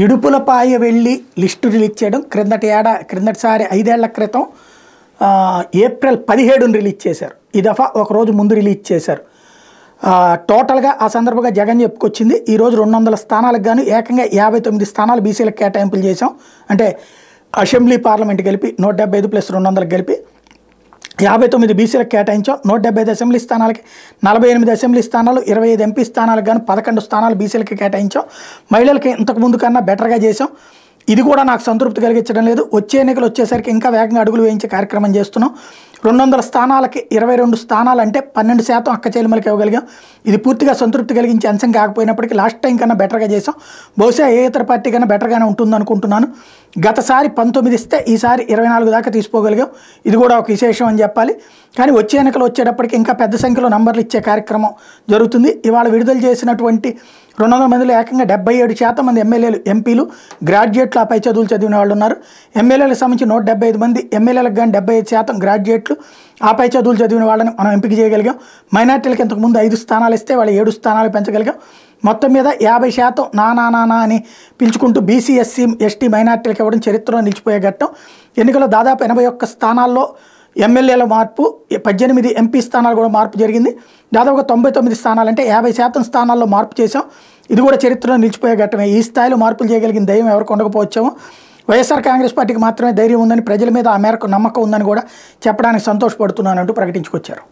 ఇడుపులపాయ వెళ్ళి list release చేయడం క్రిందటిసారి 5 ఏళ్ల క్రితం ఏప్రిల్ 17న రిలీజ్ చేశారు. ఈ దఫా ఒకరోజు ముందు రిలీజ్ చేశారు. టోటల్గా ఆ సందర్భంగా జగన్ చెప్పుకొచ్చింది ఈరోజు 200 స్థానాలకు గాను ఏకంగా 59 స్థానాలు బీసీలకు కేటాయింపులు చేశాం. అంటే అసెంబ్లీ పార్లమెంట్ కలిపి 175 + 200 కలిపి 59 బీసీలకు కేటాయించాం. 175 అసెంబ్లీ స్థానాలకి 48 అసెంబ్లీ స్థానాలు, 25 ఎంపీ స్థానాలకు గాను 11 స్థానాలు బీసీలకి కేటాయించాం. మహిళలకి ఇంతకుముందు కన్నా బెటర్గా చేసాం. ఇది కూడా నాకు సంతృప్తి కలిగించడం లేదు. వచ్చే ఎన్నికలు వచ్చేసరికి ఇంకా వేగంగా అడుగులు వేయించే కార్యక్రమం చేస్తున్నాం. 200 స్థానాలకి 22 స్థానాలు అంటే 12% అక్క చెల్లెమ్మలకి ఇవ్వగలిగాం. ఇది పూర్తిగా సంతృప్తి కలిగించే అంశం కాకపోయినప్పటికీ లాస్ట్ టైం కన్నా బెటర్గా చేసాం. బహుశా ఏ ఇతర పార్టీ కన్నా బెటర్గానే ఉంటుంది అనుకుంటున్నాను. గతసారి 19 ఇస్తే ఈసారి 24 దాకా తీసుకోగలిగాం. ఇది కూడా ఒక విశేషం అని చెప్పాలి. కానీ వచ్చే ఎన్నికలు వచ్చేటప్పటికి ఇంకా పెద్ద సంఖ్యలో నంబర్లు ఇచ్చే కార్యక్రమం జరుగుతుంది. ఇవాళ విడుదల చేసినటువంటి 200 మందిలో ఏకంగా 77% మంది ఎమ్మెల్యేలు, ఎంపీలు, గ్రాడ్యుయేట్లు, ఆ పై చదువులు చదివిన వాళ్ళు ఉన్నారు. ఎమ్మెల్యేలకు సంబంధించి 175 మంది, ఎమ్మెల్యేలకు కానీ 75% గ్రాడ్యుయేట్లు, ఆ పై చదువులు చదివిన వాళ్ళని మనం ఎంపిక చేయగలిగాం. మైనార్టీలకు ఇంతకుముందు 5 స్థానాలు ఇస్తే వాళ్ళు 7 స్థానాలు పెంచగలిగాం. మొత్తం మీద 50% నానా అని పిలుచుకుంటూ బీసీ, ఎస్సీ, ఎస్టీ, మైనార్టీలకు ఇవ్వడం చరిత్రలో నిలిచిపోయే ఘట్టం. ఎన్నికల్లో దాదాపు 81 స్థానాల్లో ఎమ్మెల్యేల మార్పు, 18 ఎంపీ స్థానాలు కూడా మార్పు జరిగింది. దాదాపుగా 99 స్థానాలు అంటే 50% స్థానాల్లో మార్పు చేసాం. ఇది కూడా చరిత్రలో నిలిచిపోయే ఘట్టమే. ఈ స్థాయిలో మార్పులు చేయగలిగిన ధైర్యం ఎవరికి ఉండకపోవచ్చామో. వైఎస్ఆర్ కాంగ్రెస్ పార్టీకి మాత్రమే ధైర్యం ఉందని, ప్రజల మీద ఆ మేరకు నమ్మకం ఉందని కూడా చెప్పడానికి సంతోషపడుతున్నానంటూ ప్రకటించుకొచ్చారు.